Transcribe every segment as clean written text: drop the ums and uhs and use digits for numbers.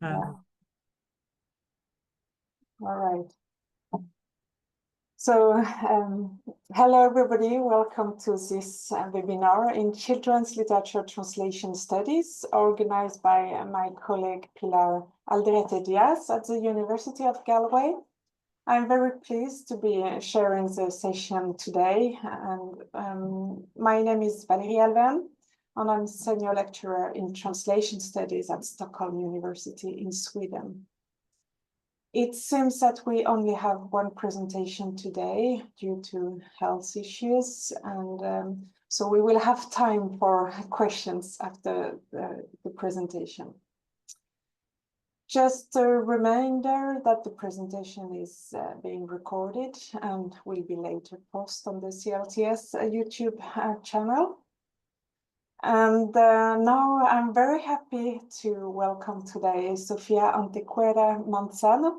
Yeah. All right. So, hello everybody, welcome to this webinar in Children's Literature Translation Studies, organized by my colleague Pilar Alderete Diaz at the University of Galway. I'm very pleased to be sharing the session today, and my name is Valerie Alven, and I'm Senior Lecturer in Translation Studies at Stockholm University in Sweden. It seems that we only have one presentation today due to health issues, and so we will have time for questions after the presentation. Just a reminder that the presentation is being recorded and will be later posted on the CLTS YouTube channel. And now I'm very happy to welcome today Sofía Antequera-Manzano.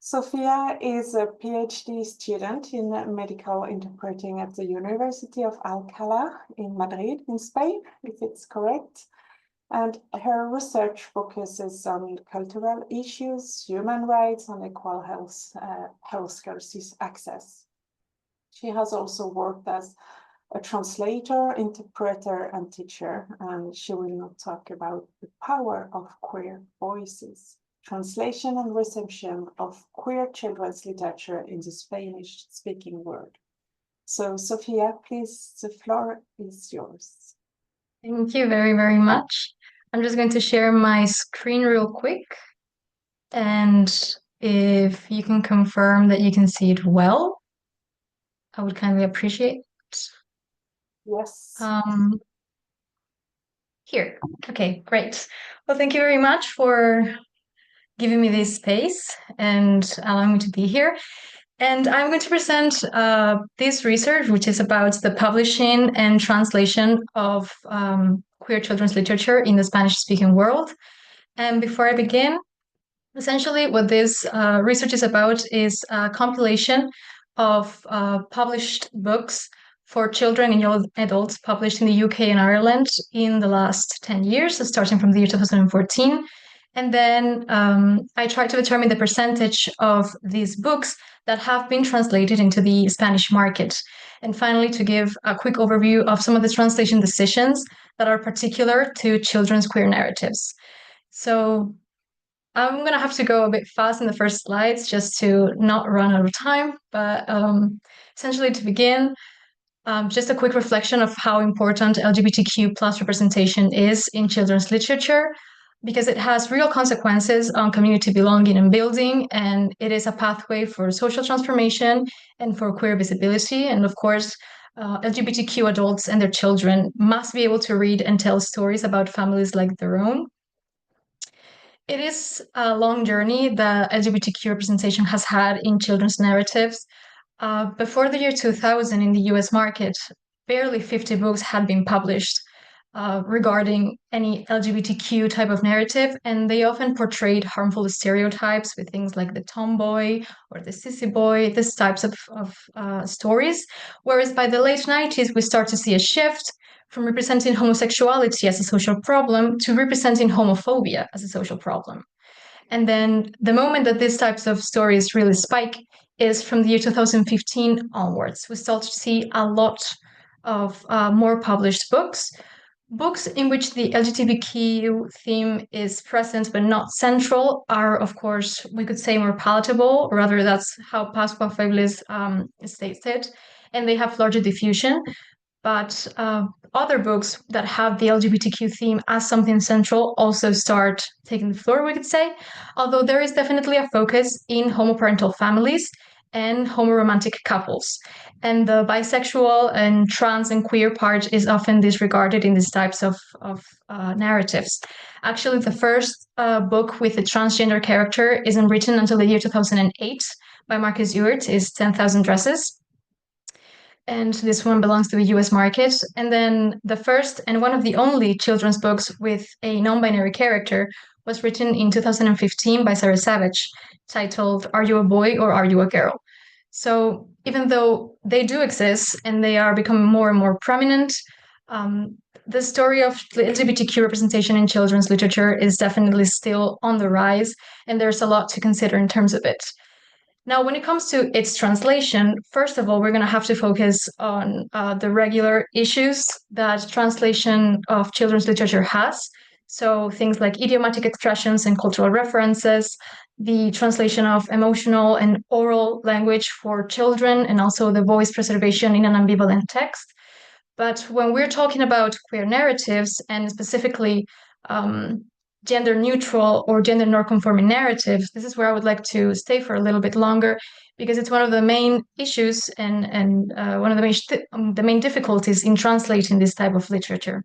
Sofía is a PhD student in medical interpreting at the University of Alcalá in Madrid, in Spain, if it's correct. And her research focuses on cultural issues, human rights, and equal healthcare access. She has also worked as a translator, interpreter, and teacher, and she will now talk about the power of queer voices, translation and reception of queer children's literature in the Spanish-speaking world. So, Sofía, please, the floor is yours. Thank you very, very much. I'm just going to share my screen real quick. And if you can confirm that you can see it well, I would kindly appreciate it. Yes. Here. Okay, great. Well, thank you very much for giving me this space and allowing me to be here. And I'm going to present this research, which is about the publishing and translation of queer children's literature in the Spanish-speaking world. And before I begin, essentially what this research is about is a compilation of published books for children and young adults published in the UK and Ireland in the last 10 years, so starting from the year 2014. And then I tried to determine the percentage of these books that have been translated into the Spanish market. And finally, to give a quick overview of some of the translation decisions that are particular to children's queer narratives. So I'm going to have to go a bit fast in the first slides just to not run out of time. But essentially, to begin, just a quick reflection of how important LGBTQ plus representation is in children's literature, because it has real consequences on community belonging and building, and it is a pathway for social transformation and for queer visibility. And of course, LGBTQ adults and their children must be able to read and tell stories about families like their own. It is a long journey that LGBTQ representation has had in children's narratives. Before the year 2000 in the US market, barely 50 books had been published regarding any LGBTQ type of narrative, and they often portrayed harmful stereotypes with things like the tomboy or the sissy boy, these types of stories. Whereas by the late 90s, we start to see a shift from representing homosexuality as a social problem to representing homophobia as a social problem. And then the moment that these types of stories really spike is from the year 2015 onwards. We start to see a lot of more published books in which the LGBTQ theme is present but not central are, of course, we could say more palatable, or rather that's how Pascua Feblis states it, and they have larger diffusion. But other books that have the LGBTQ theme as something central also start taking the floor, we could say, although there is definitely a focus in homoparental families and homoromantic couples. And the bisexual and trans and queer part is often disregarded in these types of narratives. Actually, the first book with a transgender character isn't written until the year 2008 by Marcus Ewart, is 10,000 Dresses. And this one belongs to the US market. And then the first and one of the only children's books with a non-binary character was written in 2015 by Sarah Savage, titled Are You a Boy or Are You a Girl? So even though they do exist and they are becoming more and more prominent, the story of LGBTQ representation in children's literature is definitely still on the rise, and there's a lot to consider in terms of it. Now, when it comes to its translation, first of all, we're going to have to focus on the regular issues that translation of children's literature has. So things like idiomatic expressions and cultural references, the translation of emotional and oral language for children, and also the voice preservation in an ambivalent text. But when we're talking about queer narratives, and specifically gender neutral or gender non-conforming narratives, this is where I would like to stay for a little bit longer, because it's one of the main issues and one of the main difficulties in translating this type of literature.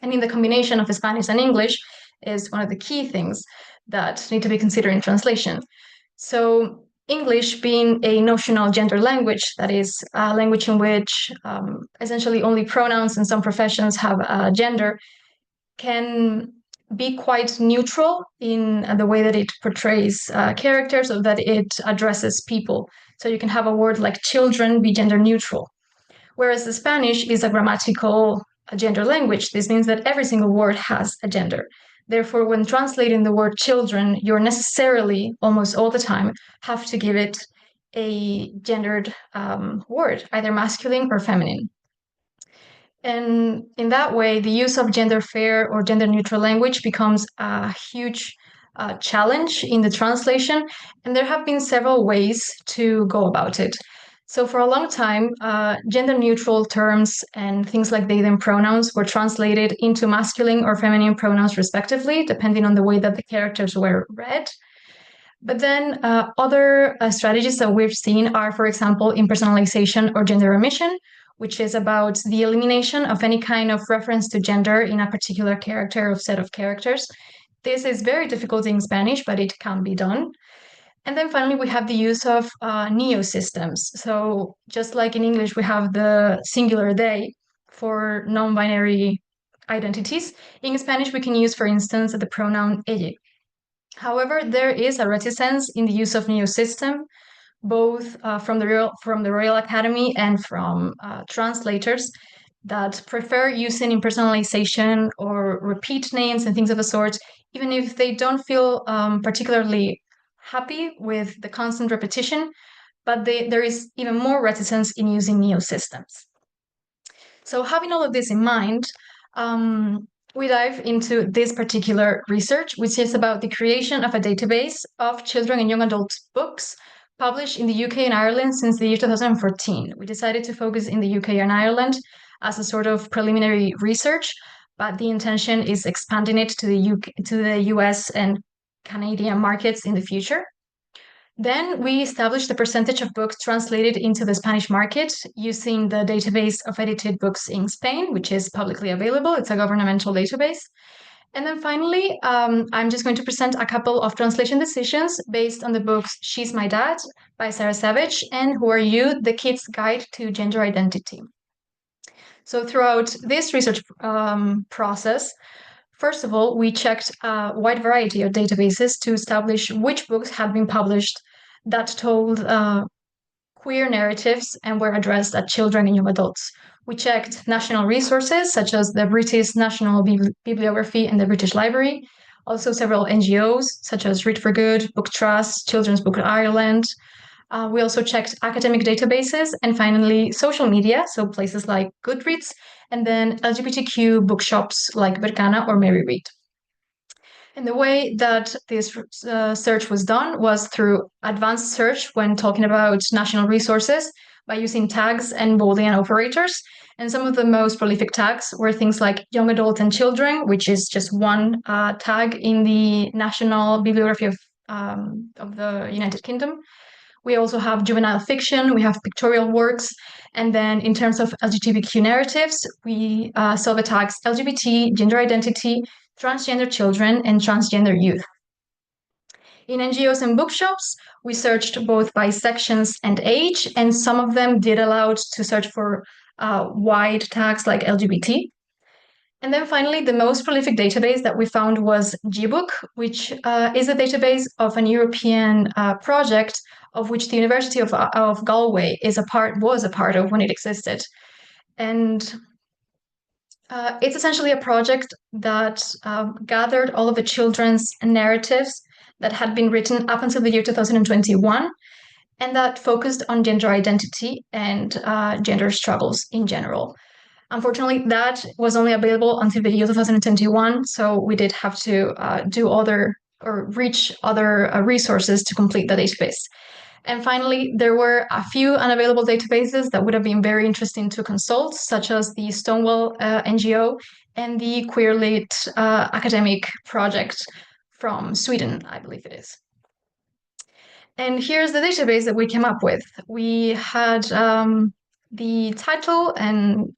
And in the combination of Spanish and English is one of the key things that need to be considered in translation. So English being a notional gender language, that is a language in which essentially only pronouns in some professions have a gender, can be quite neutral in the way that it portrays characters, or that it addresses people. So you can have a word like children be gender neutral. Whereas the Spanish is a grammatical gender language. This means that every single word has a gender. Therefore, when translating the word children, you're necessarily, almost all the time, have to give it a gendered word, either masculine or feminine. And in that way, the use of gender fair or gender neutral language becomes a huge challenge in the translation. And there have been several ways to go about it. So for a long time, gender neutral terms and things like they, them pronouns were translated into masculine or feminine pronouns respectively, depending on the way that the characters were read. But then other strategies that we've seen are, for example, impersonalization or gender omission, which is about the elimination of any kind of reference to gender in a particular character or set of characters. This is very difficult in Spanish, but it can be done. And then finally, we have the use of neo-systems. So just like in English, we have the singular they for non-binary identities. In Spanish, we can use, for instance, the pronoun ella. However, there is a reticence in the use of neo-system, both from the Royal Academy and from translators that prefer using impersonalization or repeat names and things of the sort, even if they don't feel particularly happy with the constant repetition, but there is even more reticence in using neo-systems. So having all of this in mind, we dive into this particular research, which is about the creation of a database of children and young adult books published in the UK and Ireland since the year 2014. We decided to focus in the UK and Ireland as a sort of preliminary research, but the intention is expanding it to the US and Canadian markets in the future. Then we established the percentage of books translated into the Spanish market using the database of edited books in Spain, which is publicly available. It's a governmental database. And then finally, I'm just going to present a couple of translation decisions based on the books She's My Dad by Sarah Savage and Who Are You? The Kid's Guide to Gender Identity. So throughout this research process, first of all, we checked a wide variety of databases to establish which books had been published that told queer narratives and were addressed at children and young adults. We checked national resources such as the British National Bibliography and the British Library, also several NGOs such as Read for Good, Book Trust, Children's Book Ireland. We also checked academic databases and finally social media, so places like Goodreads, and then LGBTQ bookshops like Berkana or Mary Read. And the way that this search was done was through advanced search when talking about national resources by using tags and Boolean operators. And some of the most prolific tags were things like young adult and children, which is just one tag in the National Bibliography of the United Kingdom. We also have juvenile fiction, we have pictorial works, and then in terms of LGBTQ narratives, we saw the tags LGBT, gender identity, transgender children, and transgender youth. In NGOs and bookshops, we searched both by sections and age, and some of them did allow us to search for wide tags like LGBT. And then finally, the most prolific database that we found was Gbook, which is a database of an European project of which the University of Galway was a part of when it existed. And It's essentially a project that gathered all of the children's narratives that had been written up until the year 2021, and that focused on gender identity and gender struggles in general. Unfortunately, that was only available until the year 2021, so we did have to do other or reach other resources to complete the database. And finally, there were a few unavailable databases that would have been very interesting to consult, such as the Stonewall NGO and the Queerlit academic project from Sweden, I believe it is. And here's the database that we came up with. We had the title and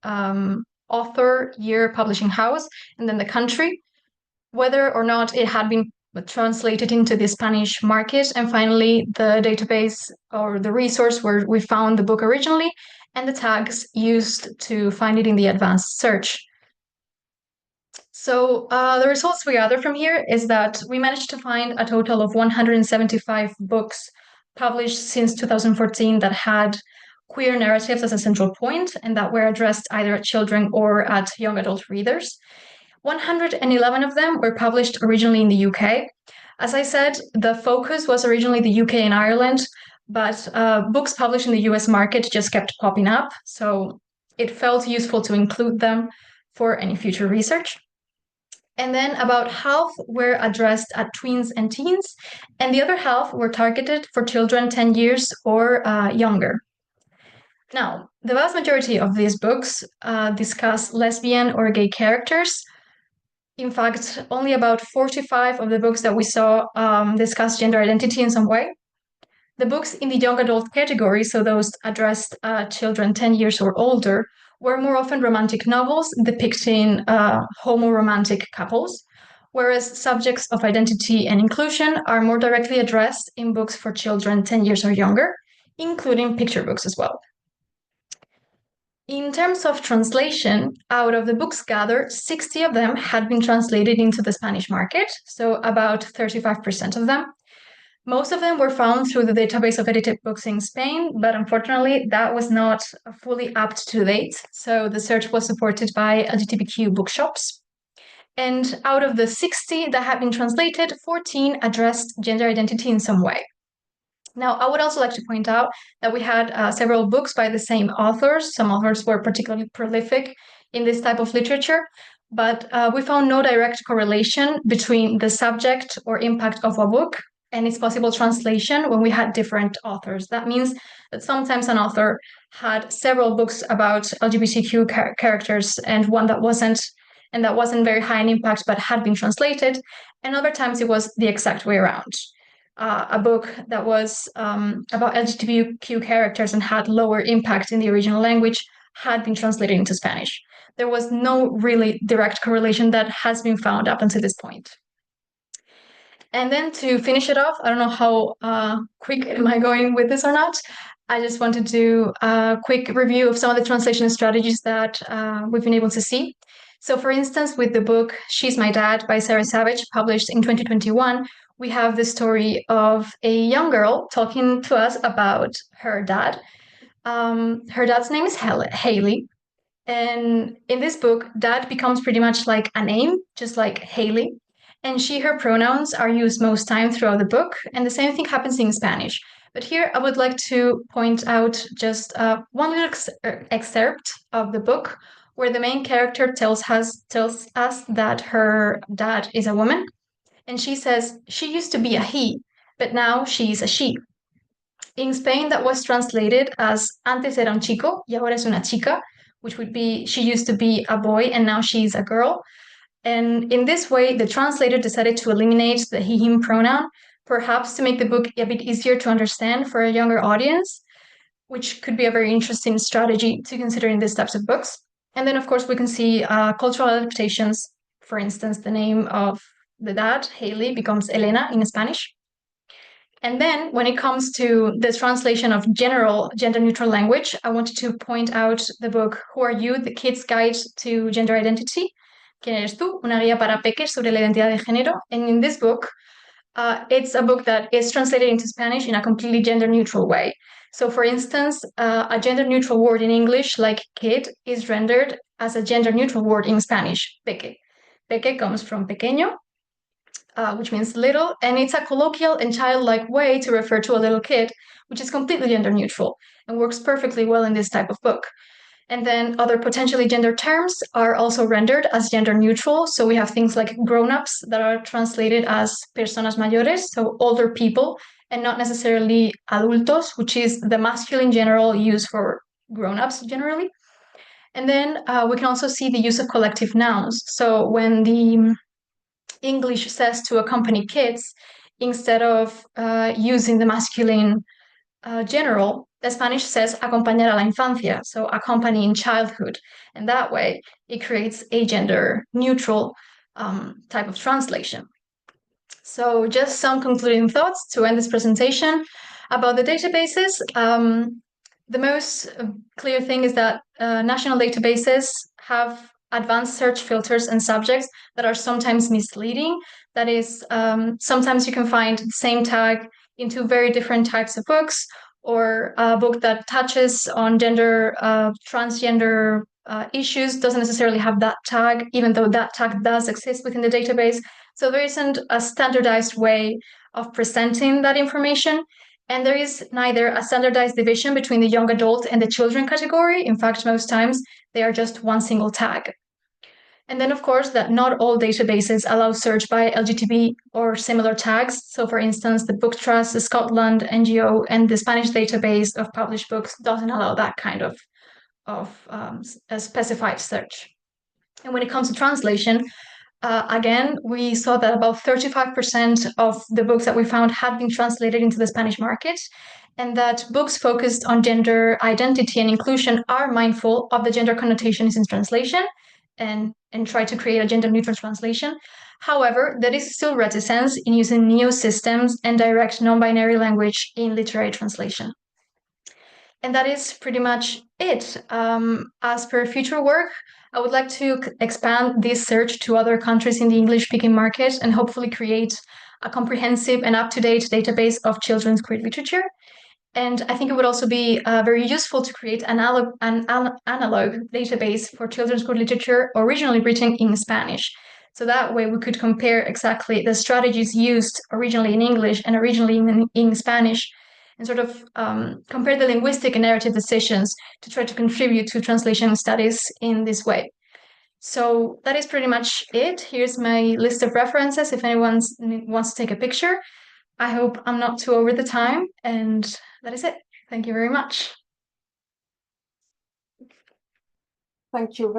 author, year, publishing house, and then the country, whether or not it had been translated into the Spanish market, and finally the database or the resource where we found the book originally, and the tags used to find it in the advanced search. So the results we gather from here is that we managed to find a total of 175 books published since 2014 that had queer narratives as a central point and that were addressed either at children or at young adult readers. 111 of them were published originally in the UK. As I said, the focus was originally the UK and Ireland, but books published in the US market just kept popping up, so it felt useful to include them for any future research. And then about half were addressed at tweens and teens, and the other half were targeted for children 10 years or younger. Now, the vast majority of these books discuss lesbian or gay characters. In fact, only about 45 of the books that we saw discuss gender identity in some way. The books in the young adult category, so those addressed children 10 years or older, were more often romantic novels depicting homoromantic couples, whereas subjects of identity and inclusion are more directly addressed in books for children 10 years or younger, including picture books as well. In terms of translation, out of the books gathered, 60 of them had been translated into the Spanish market, so about 35% of them. Most of them were found through the database of edited books in Spain, but unfortunately that was not fully up to date, so the search was supported by LGBTQ bookshops. And out of the 60 that had been translated, 14 addressed gender identity in some way. Now, I would also like to point out that we had several books by the same authors. Some authors were particularly prolific in this type of literature, but we found no direct correlation between the subject or impact of a book and its possible translation when we had different authors. That means that sometimes an author had several books about LGBTQ characters and one that wasn't very high in impact but had been translated, and other times it was the exact way around. A book that was about LGBTQ characters and had lower impact in the original language had been translated into Spanish. There was no really direct correlation that has been found up until this point. And then to finish it off, I don't know how quick am I going with this or not. I just wanted to do a quick review of some of the translation strategies that we've been able to see. So for instance, with the book She's My Dad by Sarah Savage, published in 2021, we have the story of a young girl talking to us about her dad. Her dad's name is Haley. And in this book, dad becomes pretty much like a name, just like Haley. And she, her pronouns are used most time throughout the book. And the same thing happens in Spanish. But here I would like to point out just one little excerpt of the book where the main character tells us that her dad is a woman. And she says, she used to be a he, but now she's a she. In Spain, that was translated as antes era un chico y ahora es una chica, which would be she used to be a boy and now she's a girl. And in this way, the translator decided to eliminate the he, him pronoun, perhaps to make the book a bit easier to understand for a younger audience, which could be a very interesting strategy to consider in these types of books. And then, of course, we can see cultural adaptations. For instance, the name of the dad, Haley, becomes Elena in Spanish. And then when it comes to the translation of general gender-neutral language, I wanted to point out the book Who Are You? The Kid's Guide to Gender Identity. ¿Quién eres tú? Una guía para peques sobre la identidad de género. And in this book, it's a book that is translated into Spanish in a completely gender-neutral way. So for instance, a gender-neutral word in English, like kid, is rendered as a gender neutral word in Spanish, peque. Peque comes from pequeño, which means little, and it's a colloquial and childlike way to refer to a little kid, which is completely gender neutral and works perfectly well in this type of book. And then other potentially gender terms are also rendered as gender neutral. So we have things like grown-ups that are translated as personas mayores, so older people, and not necessarily adultos, which is the masculine general used for grown-ups generally. And then we can also see the use of collective nouns. So when the English says to accompany kids, instead of using the masculine general, the Spanish says acompañar a la infancia, so accompanying childhood. And that way, it creates a gender neutral type of translation. So just some concluding thoughts to end this presentation about the databases. The most clear thing is that national databases have advanced search filters and subjects that are sometimes misleading. That is, sometimes you can find the same tag in two very different types of books, or a book that touches on gender, transgender issues doesn't necessarily have that tag, even though that tag does exist within the database. So there isn't a standardized way of presenting that information. And there is neither a standardized division between the young adult and the children category. In fact, most times they are just one single tag. And then, of course, that not all databases allow search by LGBT or similar tags. So, for instance, the Book Trust, the Scotland NGO, and the Spanish database of published books doesn't allow that kind of a specified search. And when it comes to translation, again, we saw that about 35% of the books that we found had been translated into the Spanish market, and that books focused on gender identity and inclusion are mindful of the gender connotations in translation and try to create a gender neutral translation. However, there is still reticence in using neo-systems and direct non-binary language in literary translation. And that is pretty much it. As per future work, I would like to expand this search to other countries in the English-speaking market and hopefully create a comprehensive and up-to-date database of children's queer literature. And I think it would also be very useful to create an analog database for children's queer literature originally written in Spanish. So that way we could compare exactly the strategies used originally in English and originally in Spanish, and sort of compare the linguistic and narrative decisions to try to contribute to translation studies in this way. So that is pretty much it. Here's my list of references if anyone wants to take a picture. I hope I'm not too over the time, and that is it. Thank you very much. Thank you.